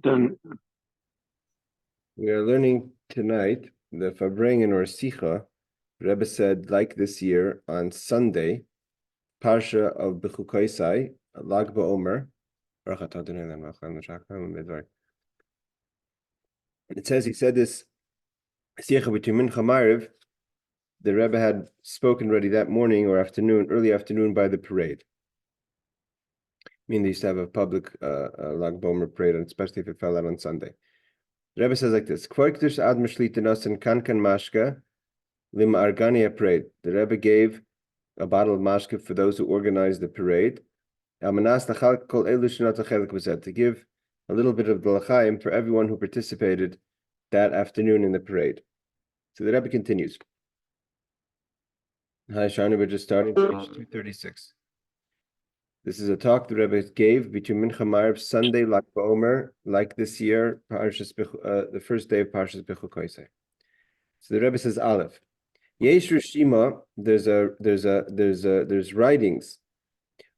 Then we are learning tonight the Farbrengen or Sicha. Rebbe said, like this year on Sunday, Parsha of Bechukoisai, Lag Beomer. It says he said this Sicha between Mincha Mariv. The Rebbe had spoken already that morning or afternoon, early afternoon, by the parade. I mean, they used to have a public Lag Beomer parade, and especially if it fell out on Sunday. The Rebbe says like this: Kvoiktus ad mishlitenos and kankan mashka lim argania parade. The Rebbe gave a bottle of mashka for those who organized the parade. To give a little bit of the l'chaim for everyone who participated that afternoon in the parade. So the Rebbe continues. Hi, Shani, we're just starting page 236. This is a talk the Rebbe gave between Mincha Mariv Sunday, Lag Beomer, like this year, the first day of Parshas Bechukoisai. So the Rebbe says, Aleph, Yesh Rishima, there's writings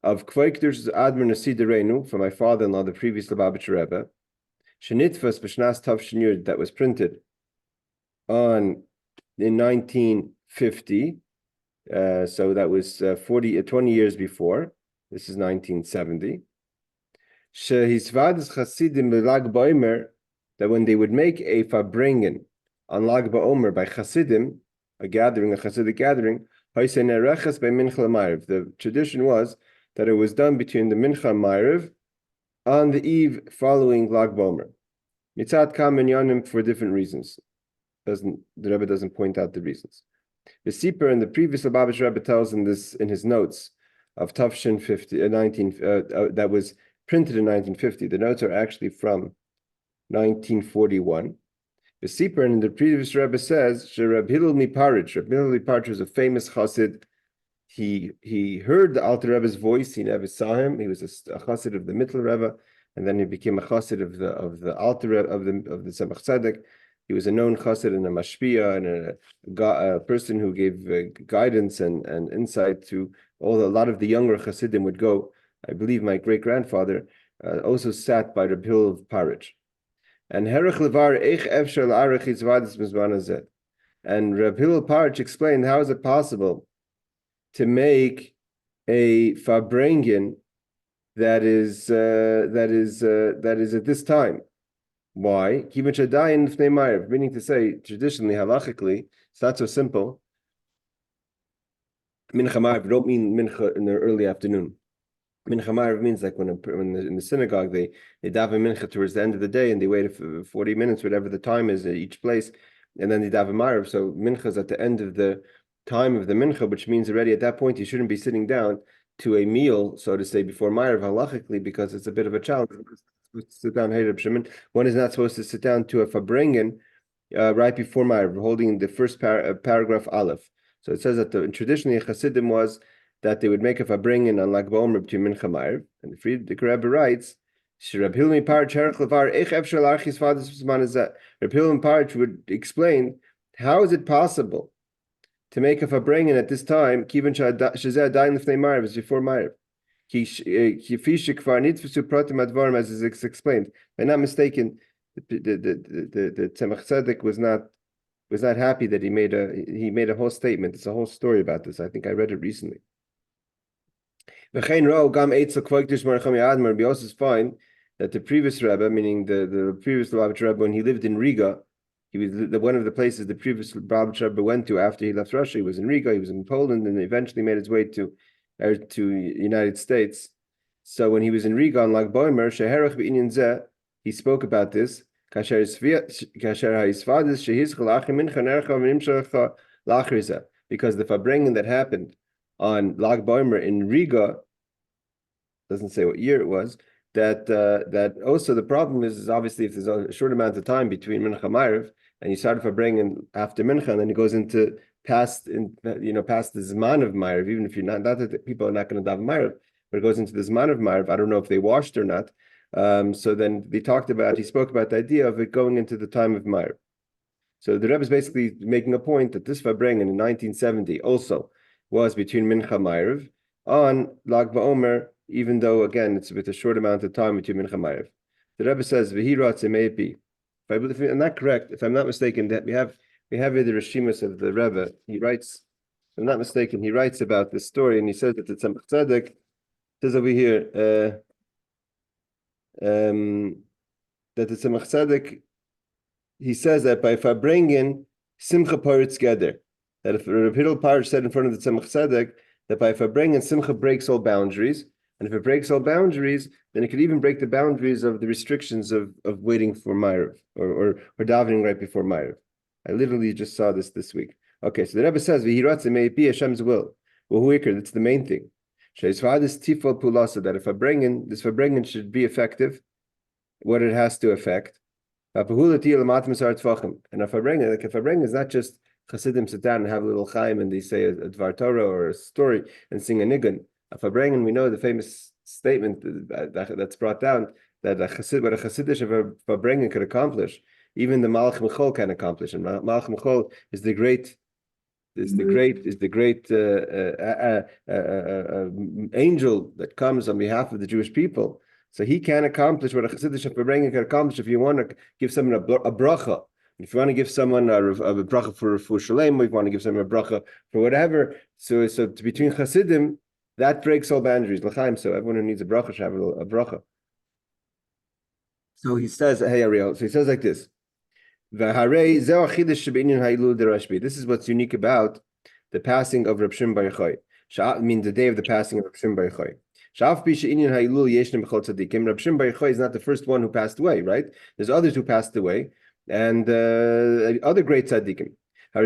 of Kvoikdur's Admir Nasi Dereinu from my father-in-law, the previous Lubavitcher Rebbe, Shenitfas B'Shnas Tav Shenyud, that was printed in 1950. So that was 20 years before. This is 1970. Shehisvadis Chasidim Lag Beomer, that when they would make a Farbrengen on Lag Beomer by Chasidim, a Hasidic gathering, the tradition was that it was done between the Mincha and Ma'ariv on the eve following Lag Beomer. Mitzat Kam Yanim for different reasons. The Rebbe doesn't point out the reasons. The Sipur in the previous Lubavitcher Rebbe tells in his notes of Tafshin 19 that was printed in 1950. The notes are actually from 1941. The Sipur in the previous Rebbe says Reb Hillel Miparich. Reb Hillel Miparich was a famous Chassid. He heard the Alter Rebbe's voice. He never saw him. He was a Chassid of the Mittel Rebbe, and then he became a Chassid of the Alter Rebbe of the Tzemach Tzedek. He was a known chassid and a mashpia and a person who gave guidance and insight to a lot of the younger chassidim would go. I believe my great-grandfather also sat by Reb Hillel of Parich. And Herech Levar Eich Efshar L'Arech Yitzvadis Mizman Hazeh. And Reb Hillel Parich explained how is it possible to make a Farbrengen that is at this time. Why? Meaning to say, traditionally, halachically, it's not so simple. Mincha Mariv don't mean mincha in the early afternoon. Mincha Mariv means like when in the synagogue they daven mincha towards the end of the day and they wait for 40 minutes, whatever the time is at each place, and then they daven Mariv. So mincha is at the end of the time of the mincha, which means already at that point you shouldn't be sitting down to a meal, so to say, before Mariv halachically, because it's a bit of a challenge. Sit down, hey Reb Shimon. One is not supposed to sit down to a Farbrengen right before Ma'ariv, holding the first paragraph Aleph. So it says that traditionally Chasidim was that they would make a Farbrengen on Lag Beomer between Mincha and Ma'ariv. And the Rebbe writes, Reb Hillel Parich would explain how is it possible to make a Farbrengen at this time, Kivan Shazeh Dain Lifnei Ma'ariv, is before Ma'ariv. As is explained. If I'm not mistaken, the Tzemach Tzedek was not happy that he made a whole statement. It's a whole story about this. I think I read it recently. We also find that the previous Rebbe, meaning the previous Lubavitcher Rebbe, when he lived in Riga, he was one of the places the previous Lubavitcher Rebbe went to after he left Russia. He was in Riga, he was in Poland, and eventually made his way to United States. So when he was in Riga on Lag Beomer, he spoke about this. Because the Farbrengen that happened on Lag Beomer in Riga, doesn't say what year it was, that also the problem is obviously if there's a short amount of time between Mincha and Ma'ariv, and you start Farbrengen after Mincha, and then it goes into past the Zman of Ma'ariv, even if you're not that people are not going to daven Ma'ariv, but it goes into the Zman of Ma'ariv. I don't know if they washed or not. So then he spoke about the idea of it going into the time of Ma'ariv. So the Rebbe is basically making a point that this Farbrengen in 1970 also was between Mincha and Ma'ariv on Lag Beomer, even though again it's with a short amount of time between Mincha and Ma'ariv. The Rebbe says, "V'hiratz maybe." If I'm not correct, if I'm not mistaken, that we have here the Rishimus of the Rebbe. He writes, if I'm not mistaken, he writes about this story, and he says that the Tzemach Tzedek says over here that the Tzemach Tzedek, he says that by Farbrengen Simcha Paritz Geder, that if Reb Hillel Parish said in front of the Tzemach Tzedek that by Farbrengen Simcha breaks all boundaries, and if it breaks all boundaries, then it could even break the boundaries of the restrictions of waiting for Ma'ariv or davening right before Ma'ariv. I literally just saw this week. Okay, so the Rebbe says, "V'hiratze may it be Hashem's will." Well, that's the main thing. Sheisvadis tifol pulasa, that if this Farbrengen should be effective, what it has to affect. And if Farbrengen is not just Chassidim sit down and have a little chaim and they say a Dvar Torah or a story and sing a nigun. A Farbrengen, we know the famous statement that's brought down that what a Chassidish of Farbrengen could accomplish, even the Malach Michol can accomplish. And Malach Michol is the great angel that comes on behalf of the Jewish people. So he can accomplish what a Chassidish Farbrengen can accomplish. If you want to give someone a bracha, if you want to give someone a bracha for Shalem, or if you want to give someone a bracha for whatever, so between Chassidim, that breaks all boundaries. L'chaim, so everyone who needs a bracha should have a bracha. So he says, hey Ariel, so he says like this. This is what's unique about the passing of Reb Shimon Bar Yochai. Means the day of the passing of Reb Shimon Bar Yochai. Reb Shimon Bar Yochai is not the first one who passed away, right? There's others who passed away, and other great tzaddikim. So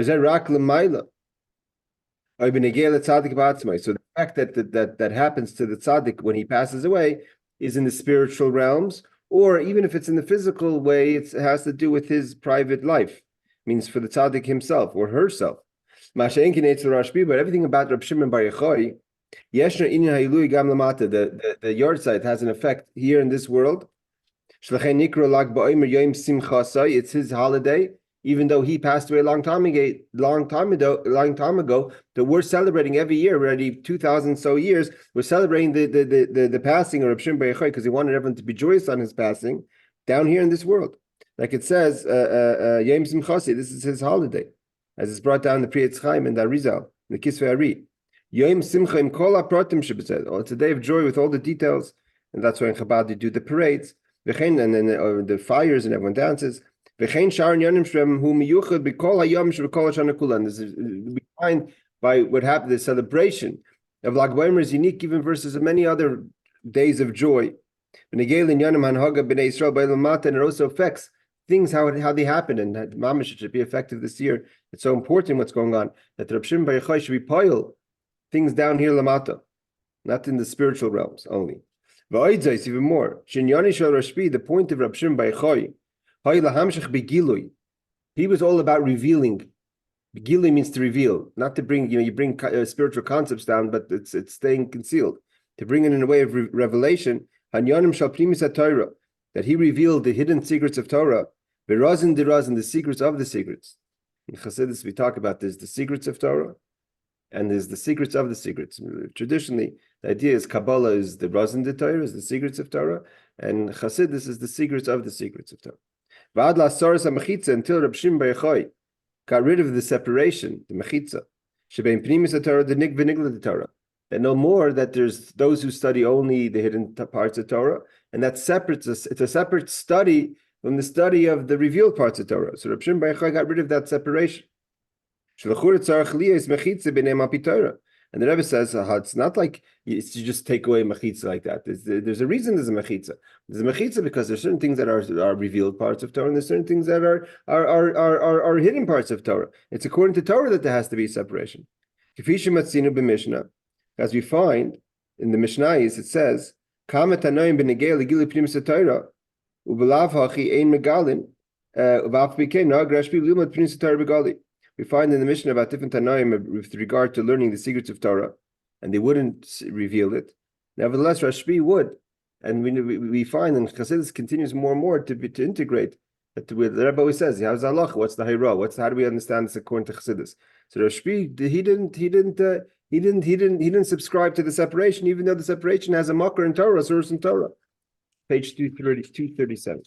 the fact that happens to the tzaddik when he passes away is in the spiritual realms, or even if it's in the physical way, it has to do with his private life. It means for the tzaddik himself or herself. But everything about Reb Shimon Bar Yochai, the yard site has an effect here in this world. It's his holiday, even though he passed away a long time ago, that we're celebrating every year, already 2,000 so years, we're celebrating the passing of Reb Shimon Bar Yochai because he wanted everyone to be joyous on his passing down here in this world. Like it says, Yom Simchasi, this is his holiday, as it's brought down in the Pri Etz Chaim and the Arizal, the Kisvei Ari. Yom Simcha im kol hapratim shebetzed. Oh, it's a day of joy with all the details, and that's why in Chabad you do the parades, and then the fires, and everyone dances. We find by what happened, the celebration of Lag Boimer is unique even versus many other days of joy. And it also affects things how they happen, and Mamash should be effective this year. It's so important what's going on that Reb Shimon Bar Yochai should be poil things down here lamata, not in the spiritual realms only. Even more, the point of Reb Shimon Bar Yochai, he was all about revealing. Begilui means to reveal, not to bring. You bring spiritual concepts down, but it's staying concealed. To bring it in a way of revelation. That he revealed the hidden secrets of Torah, the secrets of the secrets. In Chassidus, we talk about this: the secrets of Torah, and there's the secrets of the secrets. Traditionally, the idea is Kabbalah is the Razin de Torah, is the secrets of Torah, and Chassidus is the secrets of the secrets of Torah. Until Reb Shimon Bar Yochai got rid of the separation, the mechitza, shebein pnimis Torah, the nig v'nigla the Torah. That no more that there's those who study only the hidden parts of Torah, and that's separate. It's a separate study from the study of the revealed parts of Torah. So Reb Shimon Bar Yochai got rid of that separation. And the Rebbe says, it's not like you just take away mechitza like that. There's a reason there's a mechitza. There's a mechitza because there's certain things that are revealed parts of Torah, and there's certain things that are hidden parts of Torah. It's according to Torah that there has to be separation. As we find in the Mishnayos, it says, we find in the Mishnah about different Tanaim with regard to learning the secrets of Torah, and they wouldn't reveal it. Nevertheless, Rashbi would, and we find, and Chassidus continues more and more to integrate that. The Rebbe always says, "How's halach? What's the hayra? How do we understand this according to Chassidus?" So Rashbi, he didn't subscribe to the separation, even though the separation has a makar in Torah, source in Torah. page 237.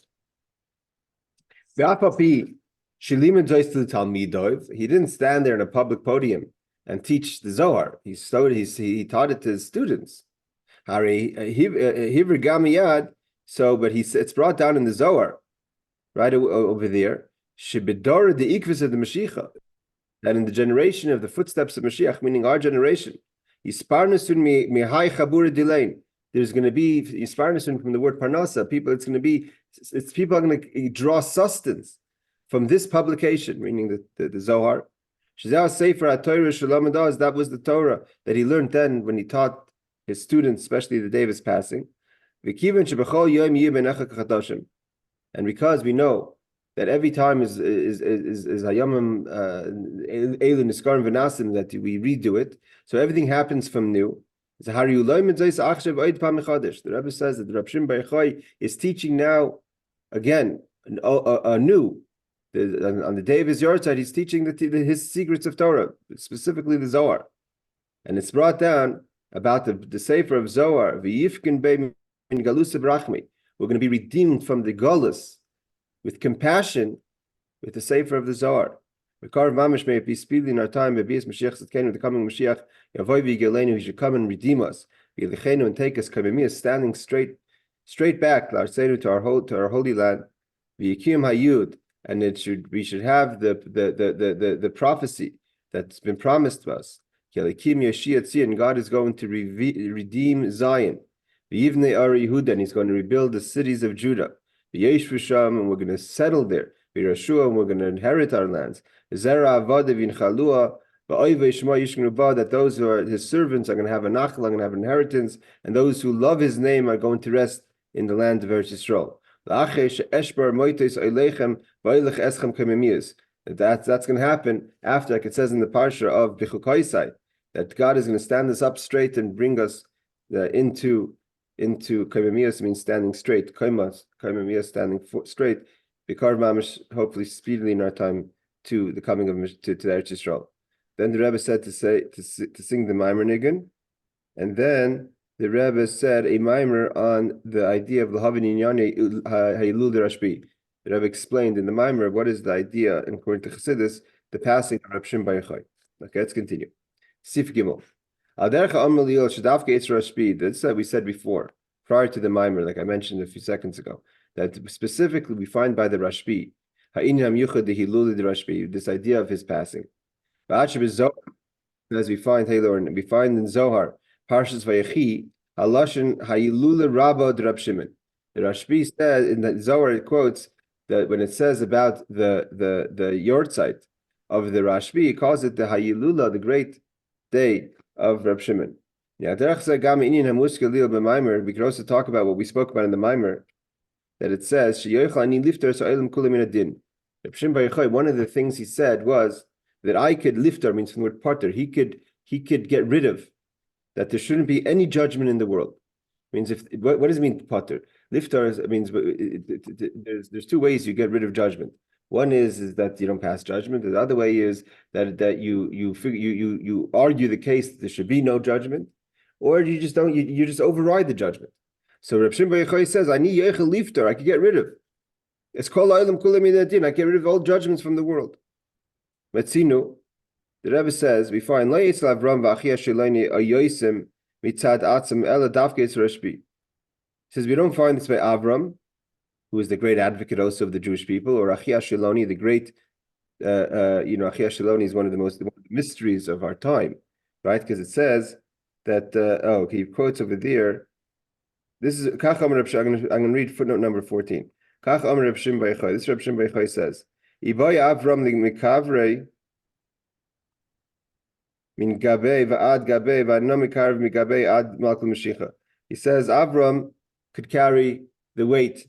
He didn't stand there in a public podium and teach the Zohar. He taught it to his students. So, but it's brought down in the Zohar, right over there. That in the generation of the footsteps of Mashiach, meaning our generation, there's going to be from the word parnasa. People are going to draw sustenance from this publication, meaning the Zohar. That was the Torah that he learned then when he taught his students, especially the day of his passing. And because we know that every time is Hayamim Eilu Niskarim V'Nasim, that we redo it, so everything happens from new. The Rebbe says that the Reb Shimon Bar Yochai is teaching now again anew. On the day of his Yortzeit, he's teaching his secrets of Torah, specifically the Zohar, and it's brought down about the Sefer of Zohar. V'yifkin bei min galusa b'rachmi. We're going to be redeemed from the galus with compassion, with the Sefer of the Zohar. Rekarv mamish, may it be speedily in our time. Be'bias Mashiach Tzidkenu, the coming Mashiach, Yavoi v'yigelenu, he should come and redeem us. V'yilichenu, and take us. Kamemiyah, standing straight back, Larsenu, to our holy land. V'yikim hayud, and we should have the prophecy that's been promised to us. Yalikim Yashia Tzion, God is going to redeem Zion. V'yivnei Ari Yehuda, and he's going to rebuild the cities of Judah. V'yeshvu sham, and we're going to settle there. V'yirashua, and we're going to inherit our lands. Zera avada v'yinchalua, v'oivei shema yishkenu ba, that those who are his servants are going to have a nachal, are going to have an inheritance, and those who love his name are going to rest in the land of Eretz Yisrael. That's going to happen after, like it says in the parsha of Bechukaisai, that God is going to stand us up straight and bring us into Kaimamiyas, means standing straight. Kaimamiyas, standing straight. Bikar mamish, hopefully speedily in our time to the coming of to Eretz Yisrael. Then the Rebbe said to sing the Maimer Nigun, and then the Rebbe said a Maimer on the idea of L'havin Inyane Hayilul Rashbi. The Rebbe explained in the Maimer what is the idea, according to Chassidus, the passing of Reb Shimon Bar Yochai. Okay, let's continue. Sif Gimel. This we said before, prior to the Maimer, like I mentioned a few seconds ago, that specifically we find by the Rashbi, this idea of his passing. As we find in Zohar, Parshas Vayechi, Halashon Hayilula Rabba Reb Shimon. The Rashbi says in the Zohar, it quotes that when it says about the Yortzeit of the Rashbi, it calls it the Hayilula, the great day of Reb Shimon. We could also talk about what we spoke about in the Maimer, that it says Reb Shimon Bar Yochai, one of the things he said was that I could lifter, means from the word parter, he could get rid of, that there shouldn't be any judgment in the world. Means what does it mean pater? Lifter means there's two ways you get rid of judgment. One is that you don't pass judgment. The other way is that you argue the case that there should be no judgment, or you just don't, you just override the judgment. So Reb Shimon Bar Yochai says, I need Yochel lifter, I could get rid of. It's called Olam Kulam Midadin, I get rid of all judgments from the world. Metzinu, the Rebbe says, we find Lo Yitzlav Ram v'Achia Sheloni Ayosim Mitzad Atzim Ela Davke Yitz Rashbi. He says we don't find this by Avram, who is the great advocate also of the Jewish people, or Achia Sheloni, the great, Achia Sheloni is one of the mysteries of our time, right? Because it says that, he quotes over there. This is Kach Amar Reb Shimon. I'm going to read footnote number 14. Kach Amar Reb Shimon Bar Yochai. This Reb Shimon Bar Yochai says, Iboy Avram Mikavrei Min Gabei Va'ad Gabei Va'no Mikarv Migabei Ad Malkul Mashiach. He says Avram could carry the weight,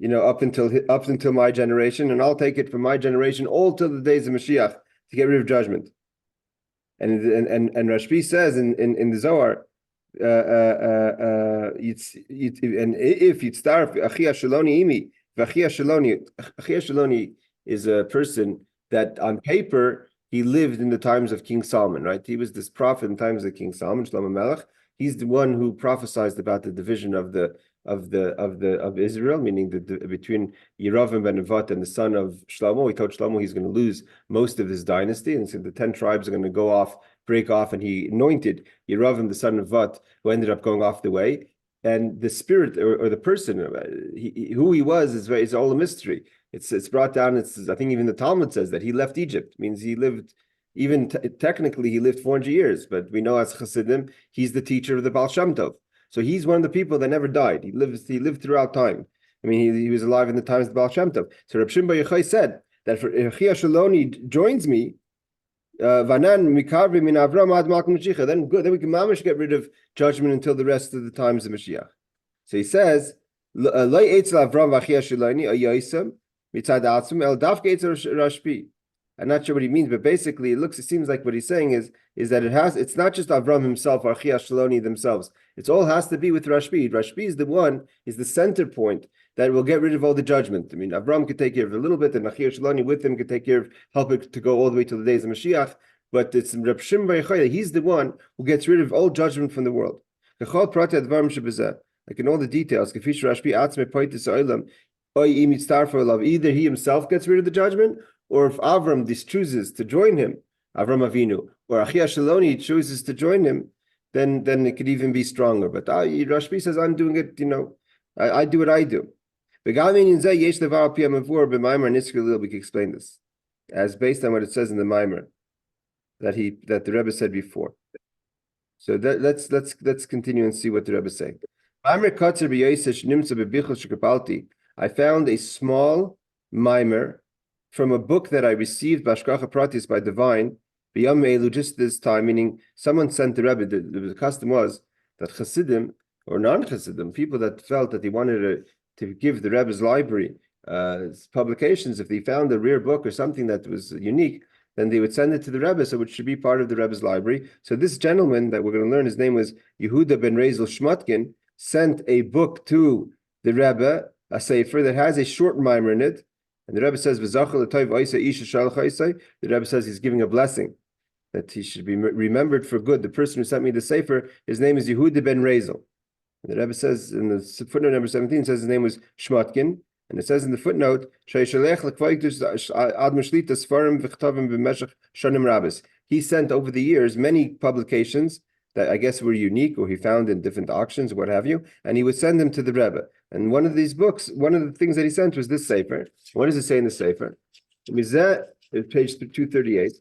up until my generation, and I'll take it from my generation all till the days of Mashiach to get rid of judgment. And Rashbi says in the Zohar, and if you'd start Achia Shaloni Imi, Achia Shaloni is a person that on paper he lived in the times of King Solomon, right? He was this prophet in times of King Solomon, Shlomo Melech. He's the one who prophesied about the division of the of Israel, meaning between Yeravim ben Nevat and the son of Shlomo. He told Shlomo he's going to lose most of his dynasty, and so the 10 tribes are going to break off, and he anointed Yeravim the son of Nevat, who ended up going off the way. And the spirit or the person, who he was, is all a mystery. It's brought down. I think even the Talmud says that he left Egypt. It means he lived. Even technically, he lived 400 years, but we know as Chassidim, he's the teacher of the Baal Shem Tov. So he's one of the people that never died. He lived throughout time. I mean, he was alive in the times of the Baal Shem Tov. So Reb Shimon Bar Yochai said that for Chia Shaloni joins me, Vanan Mikavri min Avram ad Malkum Mashiach. Then good. Then we can mamish get rid of judgment until the rest of the times of Mashiach. So he says, Loi Eitzel Avram v'Chia Shaloni ayoisem mitzad atzum el dafke Eitzel Rashbi. I'm not sure what he means, but basically it seems like what he's saying is that it's not just Avram himself or Chia Shaloni themselves. It all has to be with Rashbi. Rashbi is the center point that will get rid of all the judgment. I mean, Avram could take care of it a little bit, and Chia Shaloni with him could take care of, help it to go all the way to the days of Mashiach. But it's Reb Shimon Bar Yochai, he's the one who gets rid of all judgment from the world. Like in all the details, either he himself gets rid of the judgment, or if Avram chooses to join him, Avram Avinu, or Achia Shaloni chooses to join him, then it could even be stronger. But Rashbi says, I'm doing it, I do what I do. We can explain this as based on what it says in the Maimer that the Rebbe said before. So let's continue and see what the Rebbe is saying. I found a small Maimer from a book that I received, Bashkacha Pratis, by Divine, Beomer Elu, just this time, meaning someone sent the Rebbe. The custom was that Chassidim, or non-Chassidim, people that felt that they wanted to give the Rebbe's library publications, if they found a rare book or something that was unique, then they would send it to the Rebbe, so it should be part of the Rebbe's library. So this gentleman that we're going to learn, his name was Yehuda ben Rezel Shmotkin, sent a book to the Rebbe, a sefer that has a short mimer in it. And the Rebbe says, the Rebbe says he's giving a blessing that he should be remembered for good. The person who sent me the sefer, his name is Yehuda ben Rezel. And the Rebbe says in the footnote number 17, says his name was Shmotkin. And it says in the footnote, he sent over the years many publications that I guess were unique or he found in different auctions, what have you, and he would send them to the Rebbe. And one of these books, one of the things that he sent was this sefer. What does it say in the sefer? Page 238.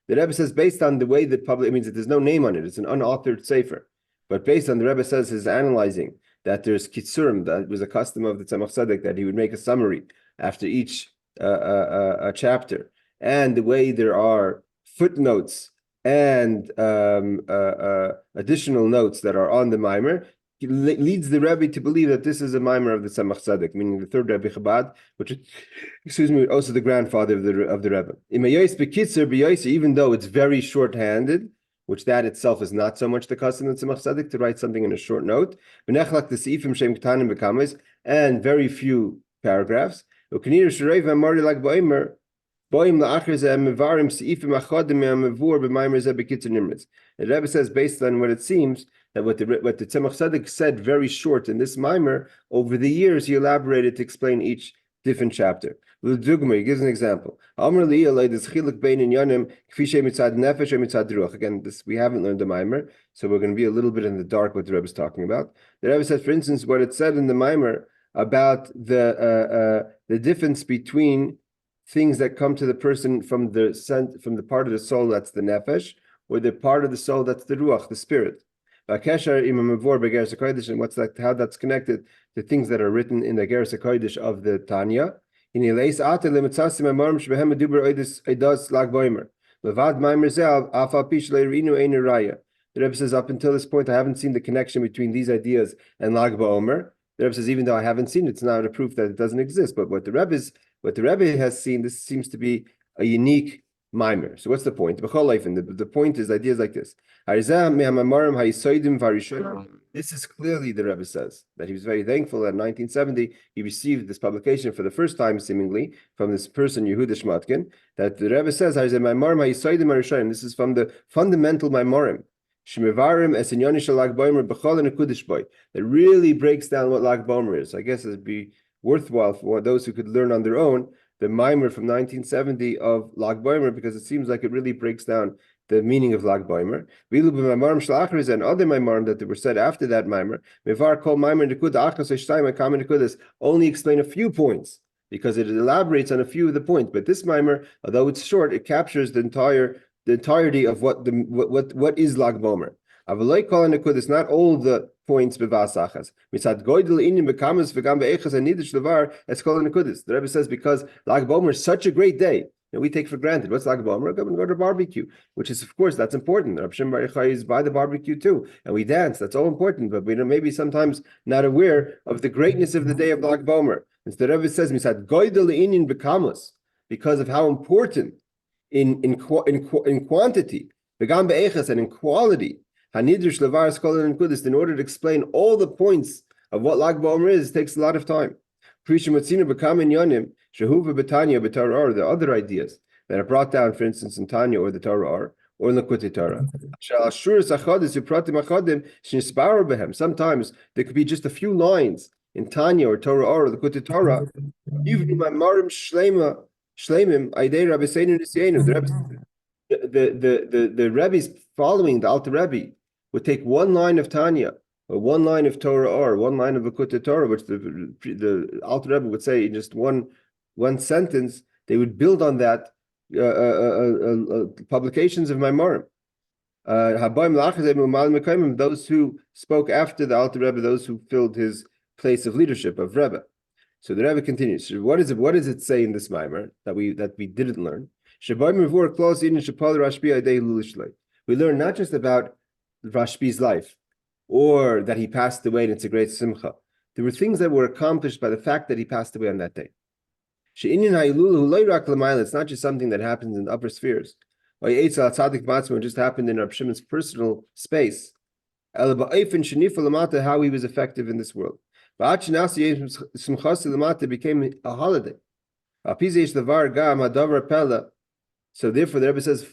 The Rebbe says based on the way that it means that there's no name on it, it's an unauthored sefer. But based on the Rebbe says his analyzing that there's kitzurim, that was a custom of the Tzemach Tzedek, that he would make a summary after each chapter, and the way there are footnotes and additional notes that are on the Maimer, leads the Rebbe to believe that this is a Maimer of the Tzemach Tzedek, meaning the third Rebbe Chabad, which is, also the grandfather of the Rebbe. Even though it's very short-handed, which that itself is not so much the custom of Tzemach Tzedek, to write something in a short note, and very few paragraphs. The Rebbe says, based on what it seems, that what the Tzemach Tzedek said very short in this Maimer, over the years he elaborated to explain each different chapter. He gives an example. Again, we haven't learned the Maimer, so we're going to be a little bit in the dark what the Rebbe is talking about. The Rebbe says, for instance, what it said in the Maimer about the difference between things that come to the person from the part of the soul that's the nefesh, or the part of the soul that's the ruach, the spirit. And what's that? How that's connected to things that are written in the Geras HaKodesh of the Tanya. The Rebbe says, up until this point, I haven't seen the connection between these ideas and Lag Beomer. The Rebbe says, even though I haven't seen it, it's not a proof that it doesn't exist. But what the Rebbe has seen, this seems to be a unique Maimer. So what's the point? The point is, the idea is like this. This is clearly, the Rebbe says, that he was very thankful that in 1970 he received this publication for the first time, seemingly, from this person, Yehuda Shmatkin, that the Rebbe says, this is from the fundamental Maimarim, that really breaks down what Lag Bomer is. I guess it'd be worthwhile for those who could learn on their own the Maimer from 1970 of Lag Bomer, because it seems like it really breaks down the meaning of Lag Bomer. And other Maimarim that were said after that Maimer, only explain a few points, because it elaborates on a few of the points. But this Maimer, although it's short, it captures the entirety of what is Lag Bomer. It's not all the points bevasachas. The Rebbe says because Lag Bomer is such a great day that we take for granted. What's Lag Bomer? Go to barbecue, which is, of course, that's important. Reb Shimon Bar Yochai is by the barbecue too, and we dance. That's all important, but we maybe sometimes not aware of the greatness of the day of Lag Bomer. Instead, the Rebbe says because of how important in quantity, and in quality. In order to explain all the points of what Lag Bomer is, takes a lot of time. The other ideas that are brought down, for instance, in Tanya or the Torah or in Likutei Torah. Sometimes there could be just a few lines in Tanya or Torah or Likutei Torah. The Rebbe's following the Alter Rebbe would take one line of Tanya, or one line of Torah, or one line of Likutei Torah, which the Alter Rebbe would say in just one sentence. They would build on that publications of Maimarim. Those who spoke after the Alter Rebbe, those who filled his place of leadership of Rebbe. So the Rebbe continues. So what does it say in this Maimar that we didn't learn? We learn not just about Rashbi's life, or that he passed away and it's a great simcha. There were things that were accomplished by the fact that he passed away on that day. It's not just something that happens in the upper spheres. It just happened in Reb Shimon's personal space. How he was effective in this world. It became a holiday. So therefore, the Rebbe says,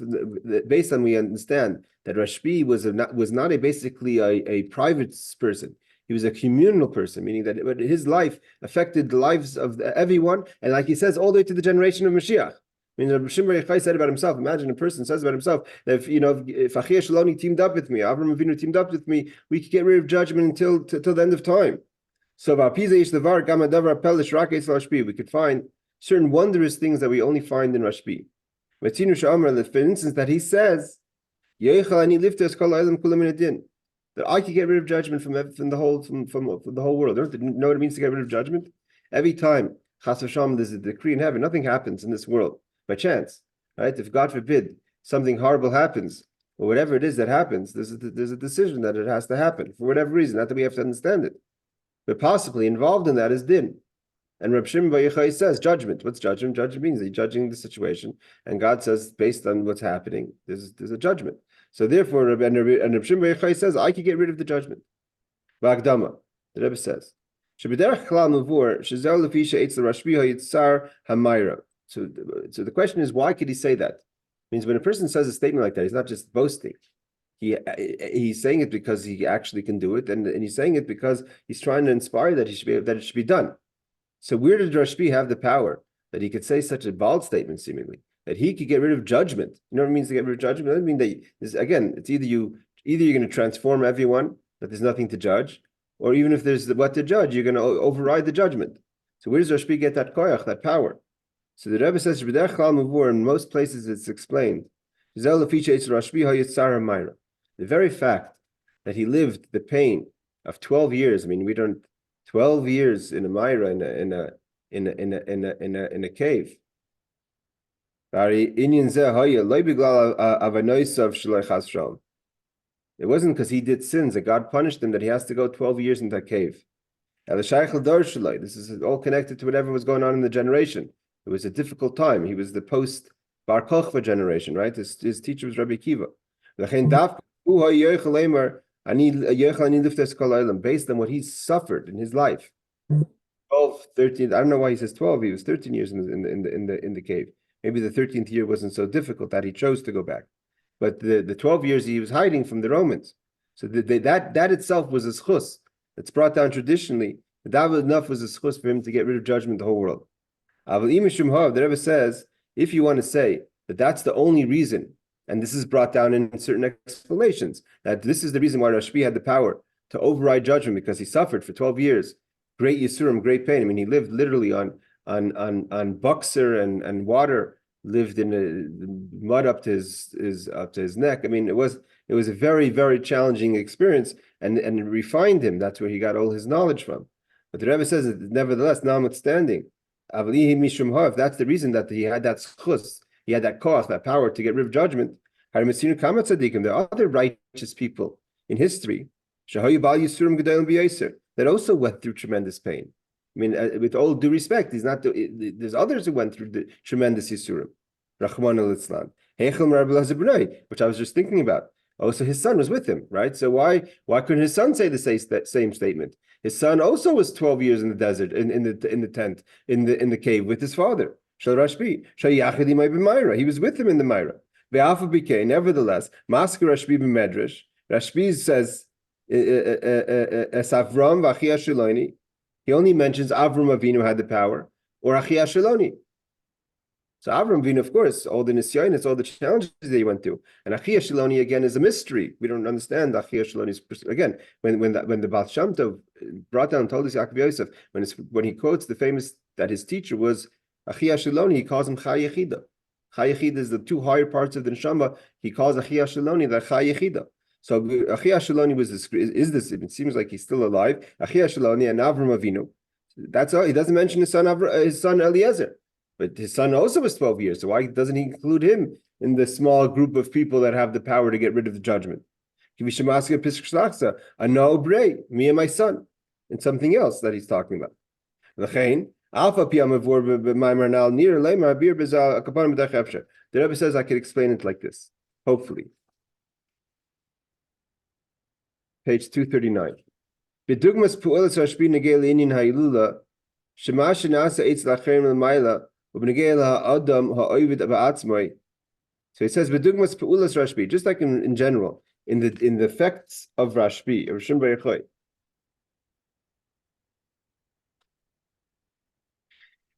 based on we understand that Rashbi was not basically a private person. He was a communal person, meaning that his life affected the lives of everyone, and like he says, all the way to the generation of Mashiach. I mean, Rebbe Shimon Bar Yochai said about himself. Imagine a person says about himself that if Achia Shaloni teamed up with me, Avraham Avinu teamed up with me, we could get rid of judgment until the end of time. So we could find certain wondrous things that we only find in Rashbi. For instance, that he says, that I could get rid of judgment from the whole world. You know what it means to get rid of judgment? Every time Chas v'Shalom there's a decree in heaven, nothing happens in this world by chance, right? If God forbid something horrible happens, or whatever it is that happens, there's a decision that it has to happen for whatever reason. Not that we have to understand it, but possibly involved in that is din. And Reb Shimon Bar Yochai says judgment. What's judgment? Judgment means he's judging the situation, and God says based on what's happening, there's a judgment. So therefore, Reb Shimon Bar Yochai says I could get rid of the judgment. Ba'agdama, the Rebbe says. So the question is, why could he say that? It means when a person says a statement like that, he's not just boasting. He's saying it because he actually can do it, and he's saying it because he's trying to inspire that it should be done. So where did Rashbi have the power that he could say such a bold statement, seemingly, that he could get rid of judgment? You know what it means to get rid of judgment? It doesn't mean that it's either you're going to transform everyone, that there's nothing to judge, or even if there's what to judge, you're going to override the judgment. So where does Rashbi get that koyach, that power? So the Rebbe says, in most places it's explained, the very fact that he lived the pain of 12 years. I mean, we don't 12 years in a Myra in a cave. It wasn't because he did sins that God punished him that he has to go 12 years in that cave. This is all connected to whatever was going on in the generation. It was a difficult time. He was the post Bar Kochva generation, right? His teacher was Rabbi Kiva. Based on what he suffered in his life. 12, 13, I don't know why he says 12. He was 13 years in the cave. Maybe the 13th year wasn't so difficult that he chose to go back. But the 12 years he was hiding from the Romans. So that itself was a schus. It's brought down traditionally. That enough was a schus for him to get rid of judgment the whole world. The Rebbe says, if you want to say that that's the only reason, and this is brought down in certain explanations, that this is the reason why Rashbi had the power to override judgment because he suffered for 12 years, great yisurim, great pain. I mean, he lived literally on buxer and water, lived in the mud up to his neck. I mean, it was a very, very challenging experience, and it refined him. That's where he got all his knowledge from. But the Rebbe says that nevertheless, notwithstanding, if that's the reason that he had that schus, he had that koach, that power to get rid of judgment, there are other righteous people in history that also went through tremendous pain. I mean, with all due respect, there's others who went through the tremendous yisurim. Rahman al-Islam. Which I was just thinking about. Also, his son was with him, right? So why couldn't his son say the same statement? His son also was 12 years in the desert, in the tent, in the cave with his father. Shal Rashbi. He was with him in the Myra. Nevertheless, Masker Rashbi b'medrash. Rashbi says, Avram v'Achia Shiloni. He only mentions Avram Avinu had the power, or Achia Shiloni. So Avram Avinu, of course, all the nisyonis, all the challenges that he went through, and Achia Shiloni again is a mystery. We don't understand Achia Shiloni's again. When the Baal Shem Tov brought down and told us Yaakov Yosef, when he quotes the famous that his teacher was Achia Shiloni, he calls him Chai Yechida. Chai Yechida is the two higher parts of the neshama. He calls Achia Shiloni the Chai Yechida. So Achia Shiloni is this? It seems like he's still alive. Achia Shiloni and Avram Avinu. That's all. He doesn't mention his son Eliezer, but his son also was 12 years. So why doesn't he include him in the small group of people that have the power to get rid of the judgment? Me and my son, and something else that he's talking about. The Rebbe says I could explain it like this, hopefully. Page 239. B'dugmas pu'elas Rashbi negei le'inyan ha'ilula, shema shenasa eitz la'acherim l'mayla, u'b'negei la'adam ha'ovid ba'atzmai. So it says b'dugmas pu'elas Rashbi, just like in general, in the effects of Rashbi, of Rishon Yochai.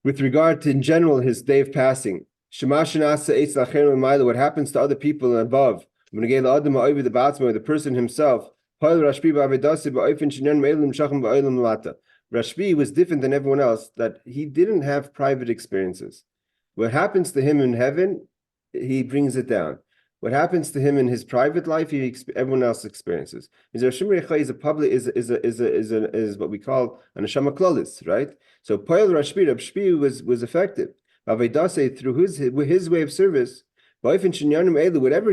With regard to, in general, his day of passing, shema shenasa eitz la'acherim l'mayla, what happens to other people above, u'b'negei la'adam ha'ovid ba'atzmai, the person himself. Rashbi was different than everyone else, that he didn't have private experiences. What happens to him in heaven, he brings it down. What happens to him in his private life, everyone else experiences. Is what we call an neshama klolis, right? So Rashbi was effective. Through his way of service, whatever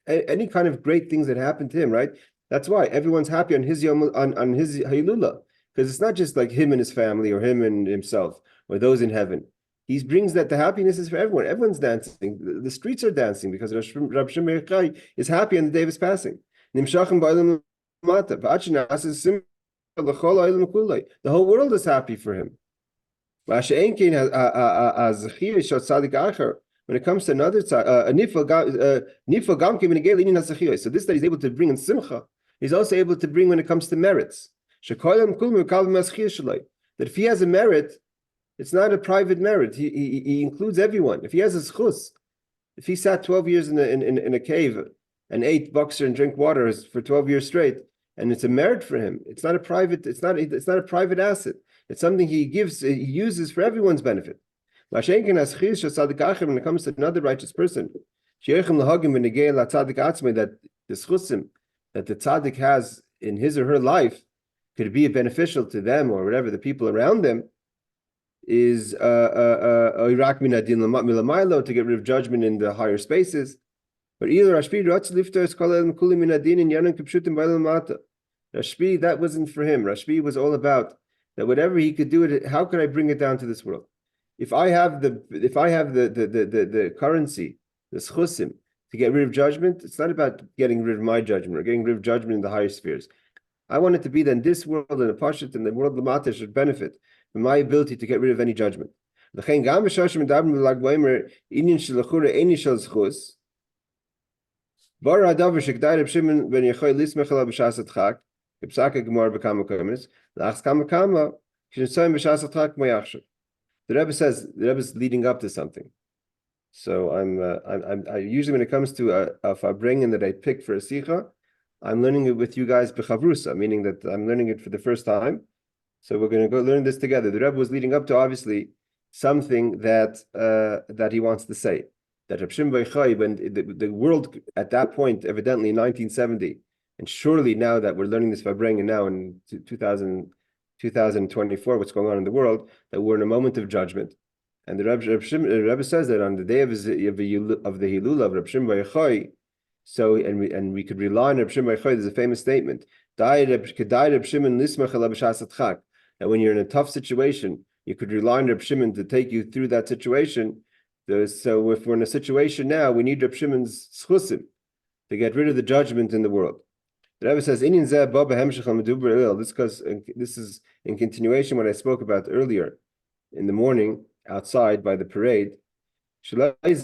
any kind of great things that happened to him, right? That's why everyone's happy on his on his Hailula, because it's not just like him and hhis family or him and himself or those in heaven. He brings that the happiness is for everyone. Everyone's dancing. The streets are dancing because Rabbi Shimon Yochai is happy on the day of his passing. The whole world is happy for him. When it comes to another side, so this that he's able to bring in simcha, he's also able to bring when it comes to merits. That if he has a merit, it's not a private merit. He includes everyone. If he has a schus, if he sat 12 years in a cave and ate boxer and drank water for 12 years straight, and it's a merit for him, it's not a private asset. It's something he uses for everyone's benefit. When it comes to another righteous person, that the schusim that the tzaddik has in his or her life could be beneficial to them or whatever the people around them, is to get rid of judgment in the higher spaces. But Rashbi, that wasn't for him. Rashbi was all about that whatever he could do it, how could I bring it down to this world? if I have the currency, the schusim, to get rid of judgment, it's not about getting rid of my judgment or getting rid of judgment in the higher spheres. I want it to be that in this world and the Pashut and the world Lamata should benefit from my ability to get rid of any judgment. The Rebbe says the Rebbe is leading up to something. So I usually when it comes to a farbrengen that I pick for a Sicha, I'm learning it with you guys b'chavrusa, meaning that I'm learning it for the first time. So we're going to go learn this together. The Rebbe was leading up to obviously something that he wants to say. That Reb Shimon bar Yochai, when the world at that point, evidently in 1970, and surely now that we're learning this farbrengen now in 2024, what's going on in the world, that we're in a moment of judgment. And the Rebbe says that on the day of the Hilula of Reb Shimon bar Yochai, so and we could rely on Reb Shimon bar Yochai. There's a famous statement that when you're in a tough situation, you could rely on Reb Shimon to take you through that situation. So if we're in a situation now, we need Reb Shimon's schusim to get rid of the judgment in the world. The Rebbe says, this is in continuation what I spoke about earlier in the morning outside by the parade. The Rebbe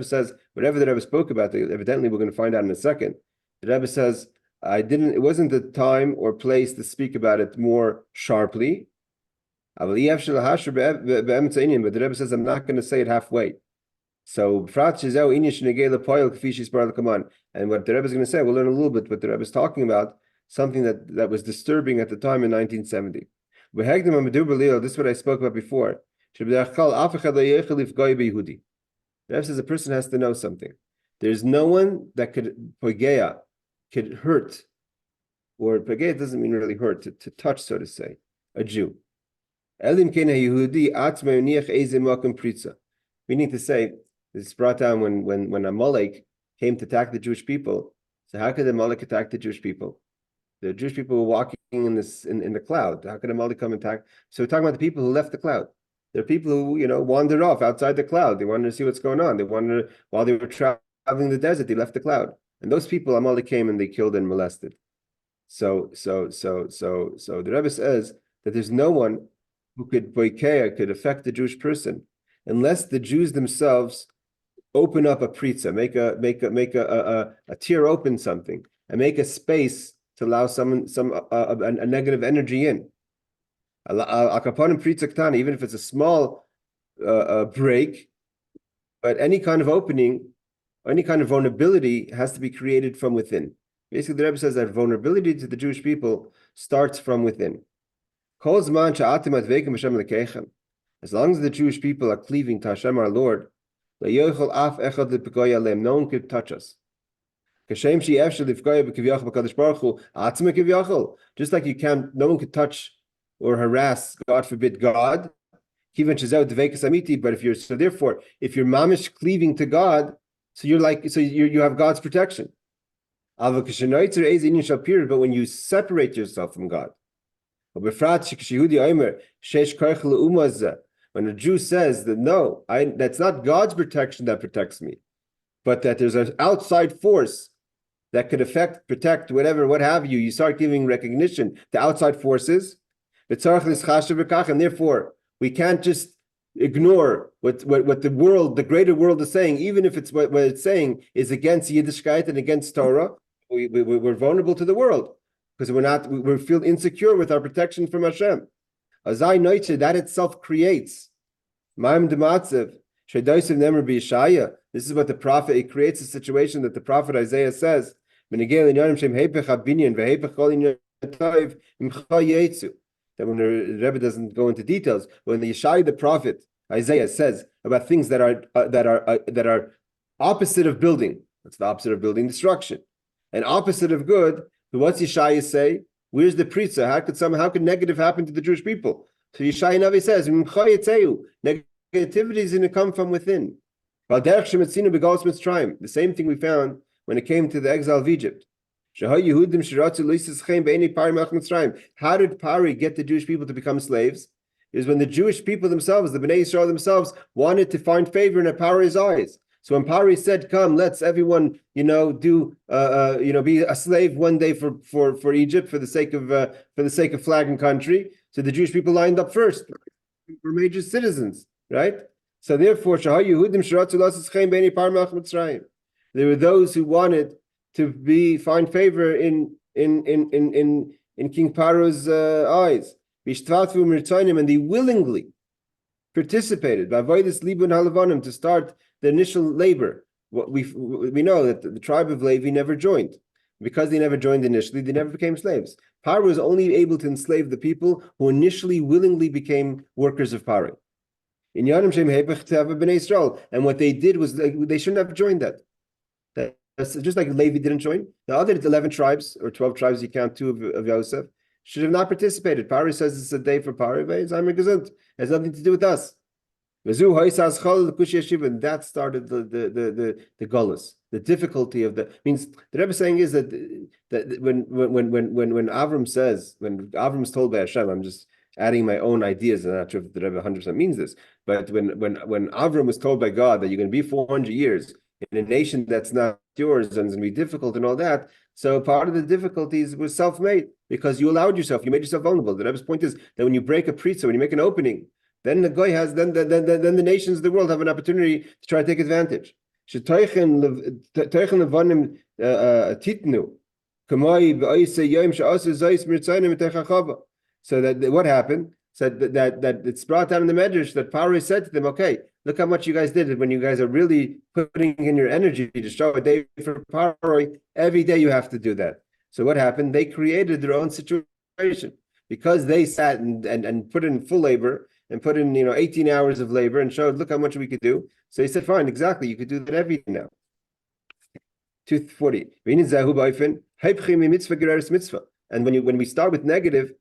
says, whatever the Rebbe spoke about, evidently we're going to find out in a second. The Rebbe says, it wasn't the time or place to speak about it more sharply. But the Rebbe says, I'm not going to say it halfway. So, and what the Rebbe is going to say, we'll learn a little bit what the Rebbe is talking about, something that was disturbing at the time in 1970. This is what I spoke about before. The Rebbe says a person has to know something. There's no one that could hurt, or pogea doesn't mean really hurt, to touch, so to say, a Jew. Meaning to say, this is brought down when Amalek came to attack the Jewish people. So how could Amalek attack the Jewish people? The Jewish people were walking in the cloud. How could Amalek come and attack? So we're talking about the people who left the cloud. There are people who wandered off outside the cloud. They wanted to see what's going on. While they were traveling the desert, they left the cloud. And those people, Amalek came and they killed and molested. So the Rebbe says that there's no one who could affect the Jewish person unless the Jews themselves open up a pritza, make a tear open something, and make a space to allow a negative energy in. Even if it's a small break, but any kind of opening, any kind of vulnerability has to be created from within. Basically, the Rebbe says that vulnerability to the Jewish people starts from within. As long as the Jewish people are cleaving to Hashem our Lord, no one could touch us. Just like no one could touch or harass, God forbid, God. But if you're mamish cleaving to God, you have God's protection. But when you separate yourself from God, when a Jew says that no, that's not God's protection that protects me, but that there's an outside force that could protect, what have you. You start giving recognition to outside forces, and therefore we can't just ignore what the greater world is saying, even if it's what it's saying is against Yiddishkeit and against Torah. We're vulnerable to the world because we feel insecure with our protection from Hashem. Azai Noiche, that itself creates Ma'am Dematzev, Shedaisim Nemer B'Yishaya. This is what the prophet, it creates a situation that the prophet Isaiah says, that when the Rebbe doesn't go into details, when the Yeshai, the prophet Isaiah, says about things that are opposite of building, that's the opposite of building, destruction, and opposite of good. So what's Yeshai say? Where's the pritza? How could negative happen to the Jewish people? So Yeshai Navi says, negativity is going to come from within. The same thing we found when it came to the exile of Egypt. How did Pari get the Jewish people to become slaves? is when the Jewish people themselves, the Bnei Israel themselves, wanted to find favor in Paro's eyes. So when Paro said, "Come, let's everyone, be a slave one day for Egypt for the sake of flag and country," so the Jewish people lined up first. Were major citizens, right? So therefore, there were those who wanted to find favor in King Paro's eyes. And they willingly participated to start the initial labor. We know that the tribe of Levi never joined. Because they never joined initially, they never became slaves. Paro was only able to enslave the people who initially willingly became workers of Paro. In Yanim Shem Hebech to have a Bnei Israel. And what they did was they shouldn't have joined that. That's just like Levi didn't join. The other 11 tribes, or 12 tribes, you count two of Yosef, should have not participated. Paro says it's a day for Paro, but it's Gesund. It has nothing to do with us. And that started the gullus, the difficulty of the means. The Rebbe saying is that when Avram says, when Avram is told by Hashem, I'm just adding my own ideas, and I'm not sure if the Rebbe 100% means this, but when Avram was told by God that you're going to be 400 years in a nation that's not yours and it's going to be difficult and all that, so part of the difficulties was self-made because you allowed yourself, you made yourself vulnerable. The Rebbe's point is that when you break a pritza, when you make an opening, then the guy has then the nations of the world have an opportunity to try to take advantage. So that what happened? Said that it's brought down in the Medrash that Paro said to them, "Okay, look how much you guys did. When you guys are really putting in your energy to show a day for Paro, every day you have to do that." So what happened? They created their own situation because they sat and put in full labor. And put in 18 hours of labor and showed, look how much we could do. So he said, fine, exactly, you could do that every day now. 240. And when we start with negative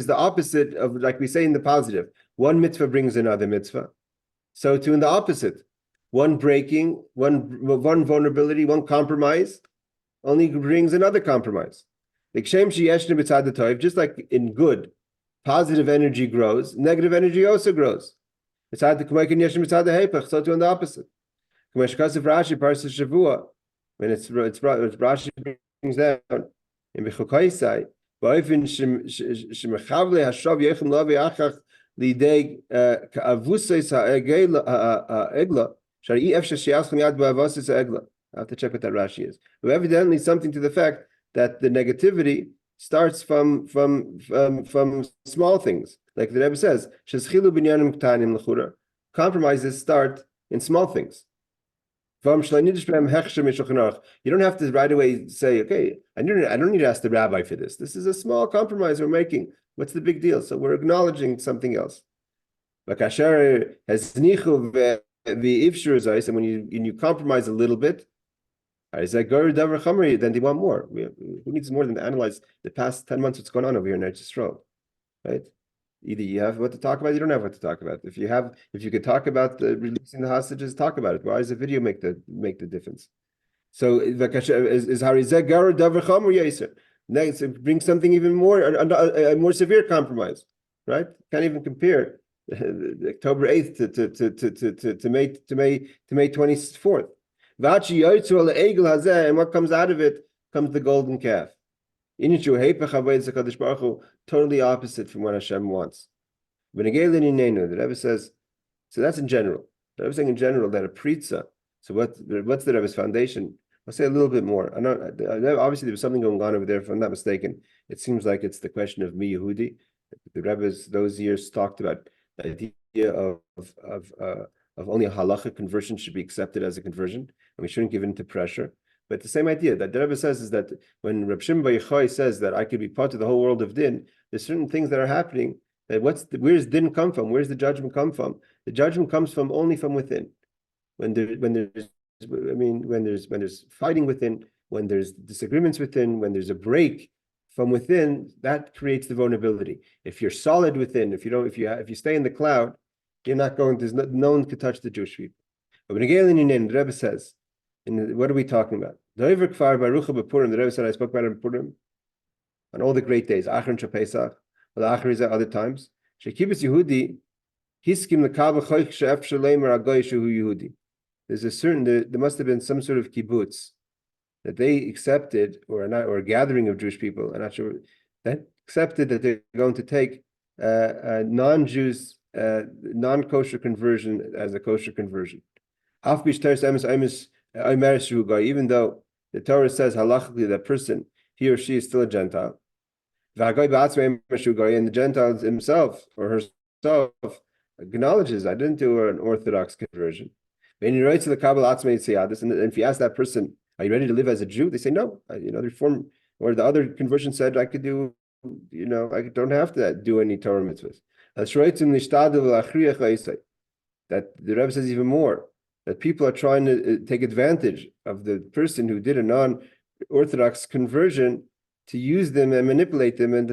is the opposite of, like we say in the positive. One mitzvah brings another mitzvah. So too in the opposite. One breaking, one vulnerability, one compromise only brings another compromise. Just like in good, positive energy grows, negative energy also grows. It's hard to come back in Yeshim, it's hard to Hepech, so to on the opposite. When it's Rashi, Parsa Shavua, when it's Rashi brings down in Bechukai Sai, Ba'ifin Shemechavle Hashav Yechem Lavi Achach Lidei Ka'avusais Ha'egla, Shari Efsha Shiaschem Yad Ba'avasis Ha'egla. I have to check what that Rashi is. But evidently something to the fact that the negativity starts from small things, like the Rebbe says. Compromises start in small things. You don't have to right away say, "Okay, I don't need to ask the rabbi for this. This is a small compromise we're making. What's the big deal?" So we're acknowledging something else. And when you compromise a little bit, then they want more. Who needs more than to analyze the past 10 months what's going on over here in Eretz Yisrael, right? Either you have what to talk about, you don't have what to talk about. If you could talk about releasing the hostages, talk about it. Why does the video make the difference? So is next, it brings something even more, a more severe compromise, right? Can't even compare October 8th to May 24th. And what comes out of it comes the golden calf. Totally opposite from what Hashem wants. The Rebbe says, so that's in general. The Rebbe is saying in general that a pritza. So what's the Rebbe's foundation? I'll say a little bit more. Obviously there was something going on over there, if I'm not mistaken. It seems like it's the question of Mi Yehudi. The Rebbe's those years talked about the idea of only a halacha conversion should be accepted as a conversion, and we shouldn't give in to pressure. But the same idea that the Rebbe says is that when Reb Shimon bar Yochai says that I could be part of the whole world of din, there's certain things that are happening. That where's din come from? Where's the judgment come from? The judgment comes only from within. When there's fighting within, when there's disagreements within, when there's a break from within, that creates the vulnerability. If you're solid within, if you stay in the cloud, you're not going. No one could touch the Jewish people. But when the Rebbe says, what are we talking about? The Rebbe said, I spoke about it in Purim on all the great days, Achron Shapesach, the Achriza, other times. Shekibus Yehudi, Hiskim Lekabel Choich She'ef Shalemer Agoy Shehu Yehudi. There's a certain, there must have been some sort of kibbutz that they accepted, or a gathering of Jewish people, I'm not sure, that accepted that they're going to take non-Jews, non-kosher conversion as a kosher conversion. Even though the Torah says halachically that person, he or she is still a Gentile. And the Gentile himself or herself acknowledges, I didn't do an Orthodox conversion. And if you ask that person, are you ready to live as a Jew? They say no. The Reform or the other conversion said I could do, I don't have to do any Torah mitzvahs. That the Rebbe says even more, that people are trying to take advantage of the person who did a non-Orthodox conversion to use them and manipulate them, and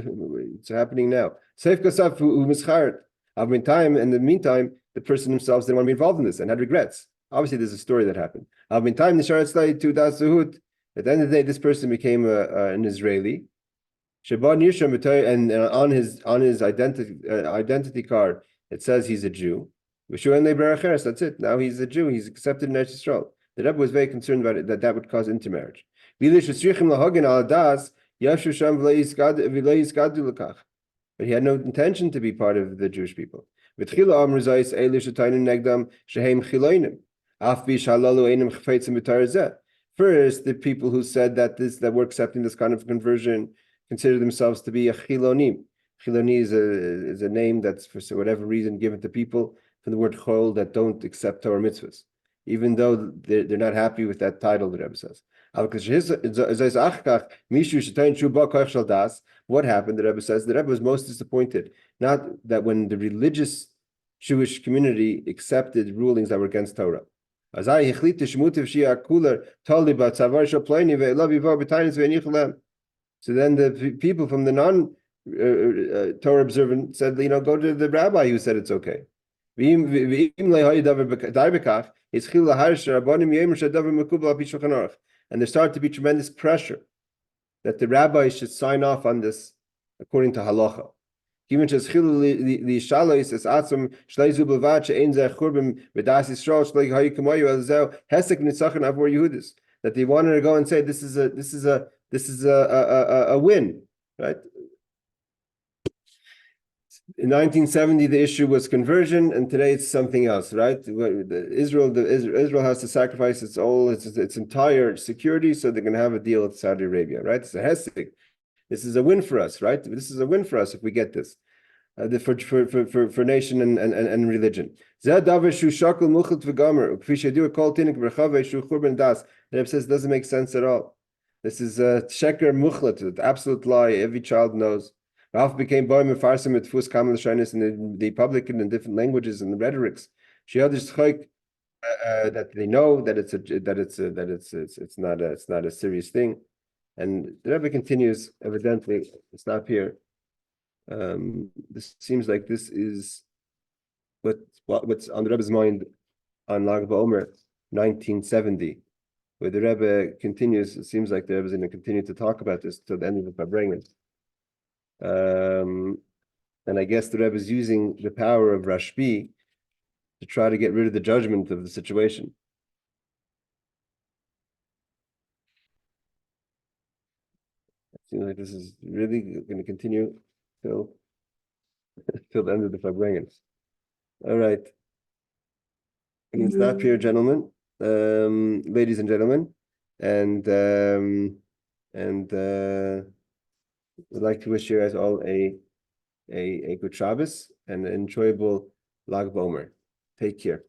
it's happening now. In the meantime, the person themselves didn't want to be involved in this and had regrets. Obviously, there's a story that happened. At the end of the day, this person became an Israeli. And on his identity card, it says he's a Jew. That's it. Now he's a Jew. He's accepted in Eretz Yisrael. The Rebbe was very concerned about it, that would cause intermarriage. But he had no intention to be part of the Jewish people. First, the people who said that we're accepting this kind of conversion consider themselves to be a chilonim. Chiloni is a name that's, for whatever reason, given to people from the word chol, that don't accept Torah mitzvahs, even though they're not happy with that title, the Rebbe says. What happened, the Rebbe says? The Rebbe was most disappointed, not that when the religious Jewish community accepted rulings that were against Torah. So then the people from the non-Torah observant said, go to the rabbi who said it's okay. And there started to be tremendous pressure that the rabbis should sign off on this according to halacha. That they wanted to go and say this is a win, right? In 1970, the issue was conversion, and today it's something else, right? Israel has to sacrifice its entire security, so they're going to have a deal with Saudi Arabia, right? It's a hesed. This is a win for us, right? This is a win for us if we get this, for nation and religion. The Rebbe says it doesn't make sense at all. This is a sheker muchlat, an absolute lie. Every child knows. Ralph became Beomer farsim mit fus kamen l'shaynis in the public and in different languages and the rhetorics. She others that they know that it's not a serious thing. And the Rebbe continues, evidently, it's not here. This seems like this is what's on the Rebbe's mind on Lag Beomer 1970, where the Rebbe continues. It seems like the Rebbe is going to continue to talk about this till the end of the Farbrengen. And I guess the Rebbe is using the power of Rashbi to try to get rid of the judgment of the situation. It seems like this is really going to continue till the end of the Farbrengen. All right. We can stop here, gentlemen, ladies and gentlemen, and we'd like to wish you guys all a good Shabbos and an enjoyable Lag Beomer. Take care.